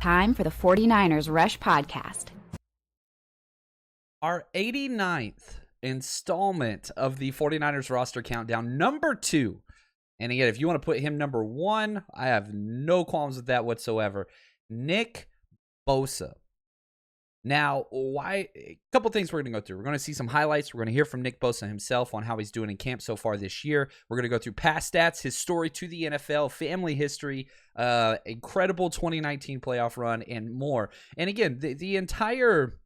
time for the 49ers Rush Podcast. Our 89th installment of the 49ers roster countdown, number 2. And again, if you want to put him number 1, I have no qualms with that whatsoever. Nick Bosa. Now, a couple things we're going to go through. We're going to see some highlights. We're going to hear from Nick Bosa himself on how he's doing in camp so far this year. We're going to go through past stats, his story to the NFL, family history, incredible 2019 playoff run, and more. And again, the entire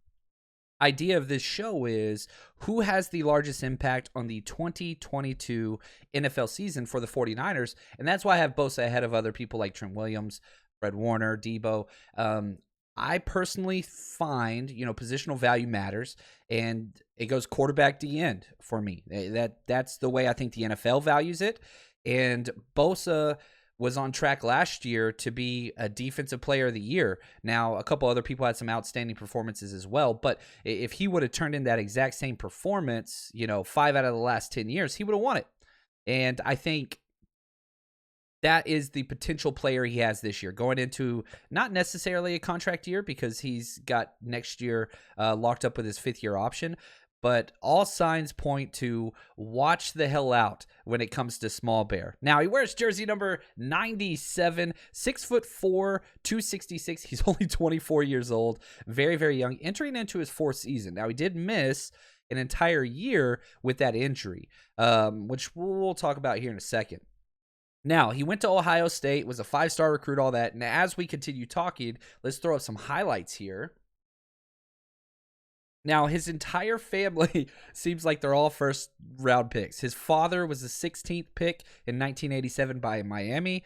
idea of this show is who has the largest impact on the 2022 NFL season for the 49ers. And that's why I have Bosa ahead of other people like Trent Williams, Fred Warner, Debo. I personally find, positional value matters, and it goes quarterback to end for me. That's the way I think the NFL values it. And Bosa was on track last year to be a defensive player of the year. Now, a couple other people had some outstanding performances as well, but if he would have turned in that exact same performance, 5 out of the last 10 years, he would have won it. And I think that is the potential player he has this year, going into not necessarily a contract year because he's got next year locked up with his 5th-year option, but all signs point to watch the hell out when it comes to Small Bear. Now, he wears jersey number 97, 6'4", 266. He's only 24 years old, very, very young, entering into his 4th season. Now, he did miss an entire year with that injury, which we'll talk about here in a second. Now, he went to Ohio State, was a 5-star recruit, all that. And as we continue talking, let's throw up some highlights here. Now, his entire family seems like they're all first-round picks. His father was the 16th pick in 1987 by Miami.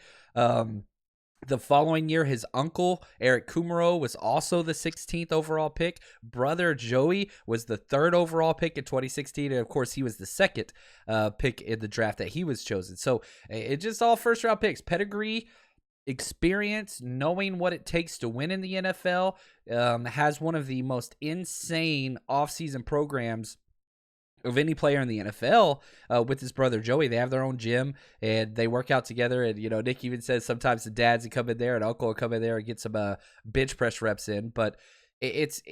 The following year, his uncle, Eric Kumaro, was also the 16th overall pick. Brother Joey was the 3rd overall pick in 2016. And, of course, he was the 2nd pick in the draft that he was chosen. So, it's just all first-round picks. Pedigree, experience, knowing what it takes to win in the NFL, has one of the most insane offseason programs of any player in the NFL with his brother Joey. They have their own gym, and they work out together. And, Nick even says sometimes the dads would come in there and uncle would come in there and get some bench press reps in. But it's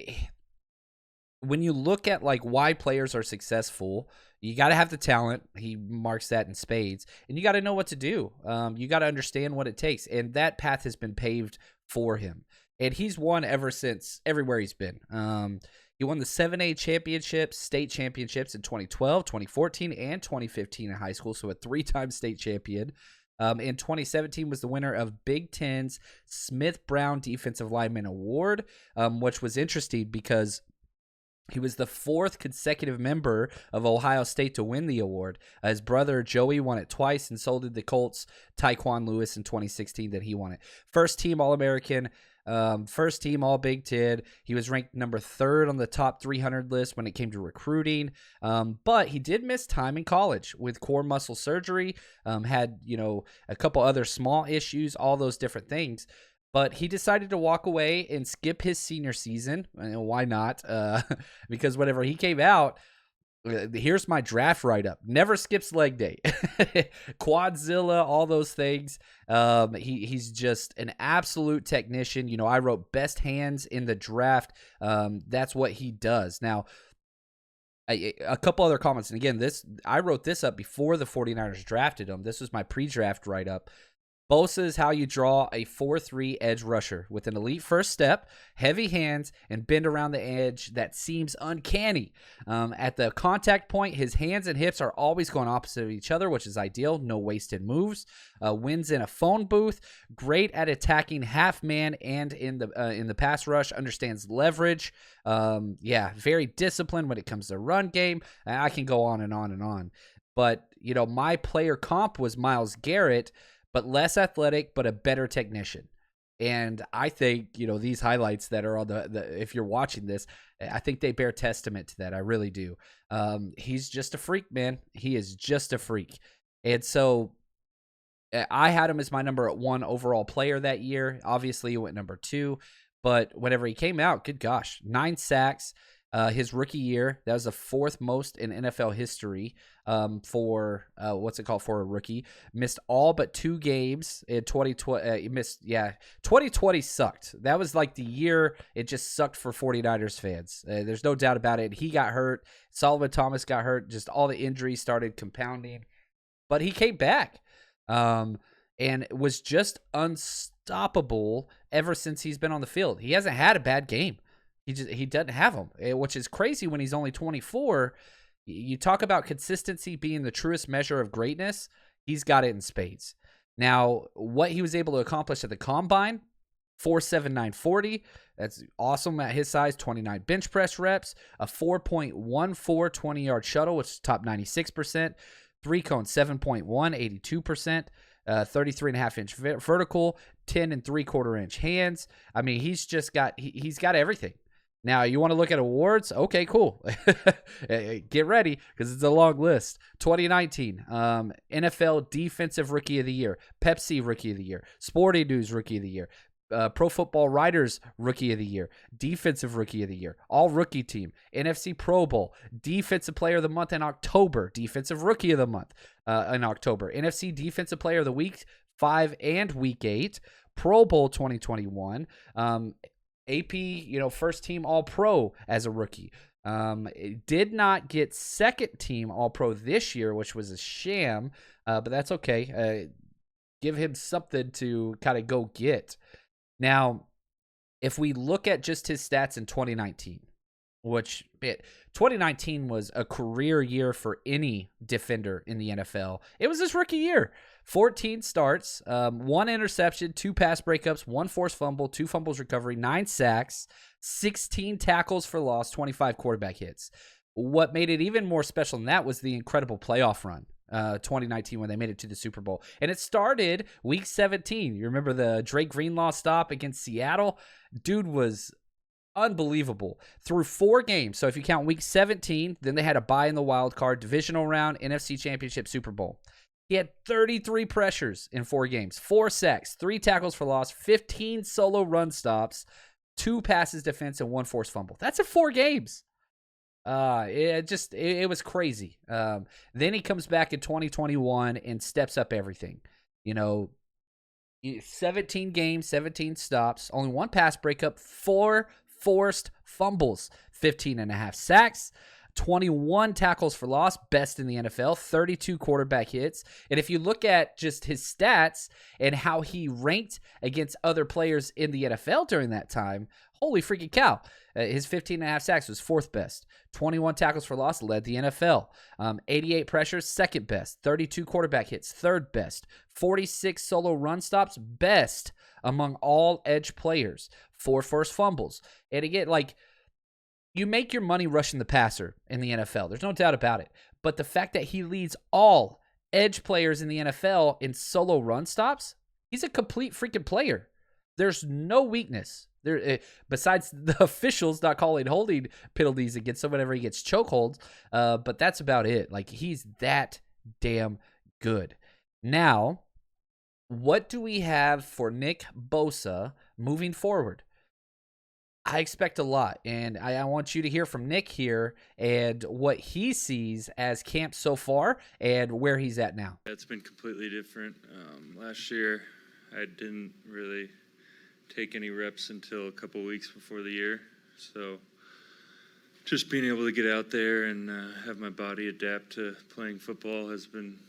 when you look at why players are successful, you got to have the talent. He marks that in spades. And you got to know what to do. You got to understand what it takes. And that path has been paved for him. And he's won ever since everywhere he's been. He won the 7A championships, state championships in 2012, 2014, and 2015 in high school, so a 3-time state champion. In 2017 was the winner of Big Ten's Smith Brown Defensive Lineman Award, which was interesting because he was the 4th consecutive member of Ohio State to win the award. His brother Joey won it twice, and so did the Colts' Tyquan Lewis in 2016 that he won it. First team All-American, first team all Big Ten. He was ranked number 3rd on the top 300 list when it came to recruiting. But he did miss time in college with core muscle surgery, had, a couple other small issues, all those different things. But he decided to walk away and skip his senior season. Why not? Because whenever he came out, here's my draft write-up. Never skips leg day. Quadzilla, all those things. He's just an absolute technician. I wrote best hands in the draft. That's what he does. Now, a couple other comments. And again, I wrote this up before the 49ers drafted him. This was my pre-draft write-up. Bosa is how you draw a 4-3 edge rusher with an elite first step, heavy hands, and bend around the edge that seems uncanny. At the contact point, his hands and hips are always going opposite of each other, which is ideal. No wasted moves. Wins in a phone booth. Great at attacking half man and in the pass rush. Understands leverage. Very disciplined when it comes to run game. I can go on and on and on. But, my player comp was Myles Garrett, but less athletic, but a better technician. And I think, these highlights that are on the if you're watching this, I think they bear testament to that. I really do. He's just a freak, man. He is just a freak. And so I had him as my number 1 overall player that year. Obviously, he went number 2. But whenever he came out, good gosh, 9 sacks. His rookie year, that was the fourth most in NFL history for for a rookie. Missed all but 2 games in 2020. 2020 sucked. That was like the year it just sucked for 49ers fans. There's no doubt about it. He got hurt. Solomon Thomas got hurt. Just all the injuries started compounding. But he came back and was just unstoppable ever since he's been on the field. He hasn't had a bad game. He doesn't have them, which is crazy when he's only 24. You talk about consistency being the truest measure of greatness. He's got it in spades. Now, what he was able to accomplish at the combine, 4.7940. That's awesome at his size. 29 bench press reps, a 4.14 20-yard shuttle, which is top 96%. 3-cone 7.1, 82%. 33.5-inch vertical, 10 3/4-inch hands. I mean, he's got everything. Now, you want to look at awards? Okay, cool. Get ready, because it's a long list. 2019, NFL Defensive Rookie of the Year, Pepsi Rookie of the Year, Sporting News Rookie of the Year, Pro Football Writers Rookie of the Year, Defensive Rookie of the Year, All Rookie Team, NFC Pro Bowl, Defensive Player of the Month in October, Defensive Rookie of the Month in October, NFC Defensive Player of the Week 5 and Week 8, Pro Bowl 2021, AP, first team All-Pro as a rookie. Did not get second team All-Pro this year, which was a sham, but that's okay. Give him something to kind of go get. Now, if we look at just his stats in 2019, 2019 was a career year for any defender in the NFL. It was his rookie year. 14 starts, 1 interception, 2 pass breakups, 1 forced fumble, 2 fumbles recovery, 9 sacks, 16 tackles for loss, 25 quarterback hits. What made it even more special than that was the incredible playoff run. 2019 when they made it to the Super Bowl. And it started week 17. You remember the Drake Greenlaw stop against Seattle? Dude was unbelievable. Through 4 games. So if you count week 17, then they had a bye in the wild card, divisional round, NFC Championship, Super Bowl. He had 33 pressures in 4 games, 4 sacks, 3 tackles for loss, 15 solo run stops, 2 passes defense, and 1 forced fumble. That's in 4 games. It was crazy. Then he comes back in 2021 and steps up everything. 17 games, 17 stops, only 1 pass breakup, 4 forced fumbles, 15.5 sacks, 21 tackles for loss, best in the NFL, 32 quarterback hits. And if you look at just his stats and how he ranked against other players in the NFL during that time, holy freaking cow. His 15.5 sacks was 4th best. 21 tackles for loss, led the NFL. 88 pressures, 2nd best. 32 quarterback hits, 3rd best. 46 solo run stops, best among all edge players. 4 forced fumbles. And again, you make your money rushing the passer in the NFL. There's no doubt about it. But the fact that he leads all edge players in the NFL in solo run stops, he's a complete freaking player. There's no weakness. Besides the officials not calling holding penalties against him whenever he gets chokeholds, but that's about it. He's that damn good. Now, what do we have for Nick Bosa moving forward? I expect a lot, and I want you to hear from Nick here and what he sees as camp so far and where he's at now. It's been completely different. Last year, I didn't really take any reps until a couple weeks before the year. So just being able to get out there and have my body adapt to playing football has been,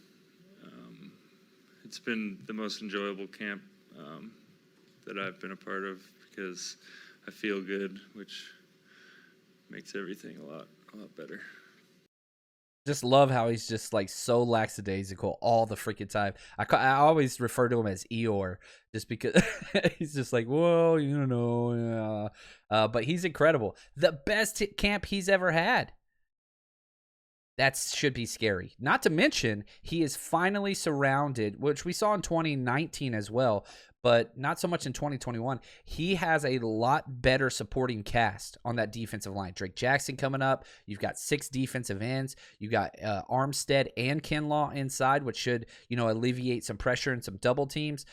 it's been the most enjoyable camp that I've been a part of, because I feel good, which makes everything a lot better. Just love how he's just so lackadaisical all the freaking time. I always refer to him as Eeyore, just because he's just whoa, yeah. But he's incredible. The best camp he's ever had. That should be scary. Not to mention, he is finally surrounded, which we saw in 2019 as well, but not so much in 2021. He has a lot better supporting cast on that defensive line. Drake Jackson coming up. You've got 6 defensive ends. You got Armstead and Kinlaw inside, which should, alleviate some pressure and some double teams.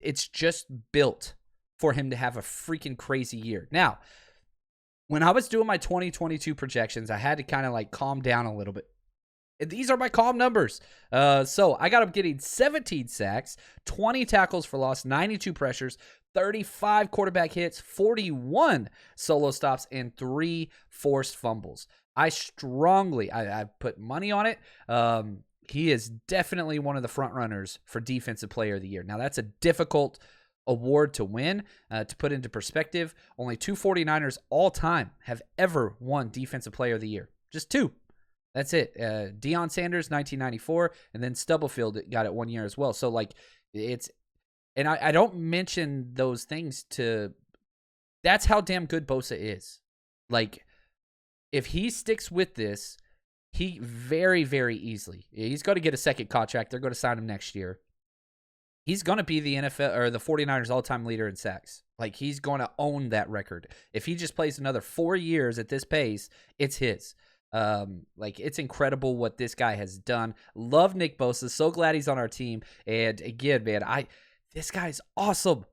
It's just built for him to have a freaking crazy year. Now, when I was doing my 2022 projections, I had to kind of like calm down a little bit. And these are my calm numbers. So I got him getting 17 sacks, 20 tackles for loss, 92 pressures, 35 quarterback hits, 41 solo stops, and 3 forced fumbles. I put money on it. He is definitely one of the front runners for Defensive Player of the Year. Now, that's a difficult award to win. To put into perspective, only 2 49ers all time have ever won Defensive Player of the Year. Just 2. That's it. Deion Sanders, 1994, and then Stubblefield got it 1 year as well. So, like, and I don't mention those things that's how damn good Bosa is. Like, if he sticks with this, he very, very easily, he's going to get a second contract. They're going to sign him next year. He's going to be the NFL or the 49ers all-time leader in sacks. Like, he's going to own that record. If he just plays another 4 years at this pace, it's his. Like, it's incredible what this guy has done. Love Nick Bosa. So glad he's on our team. And again, man, this guy's awesome.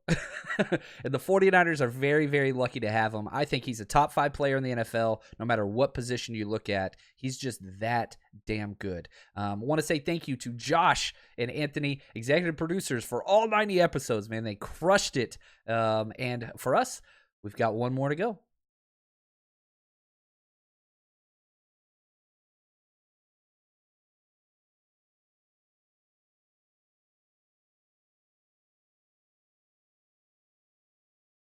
And the 49ers are very, very lucky to have him. I think he's a top 5 player in the NFL, no matter what position you look at. He's just that damn good. I want to say thank you to Josh and Anthony, executive producers, for all 90 episodes, man. They crushed it. And for us, we've got one more to go.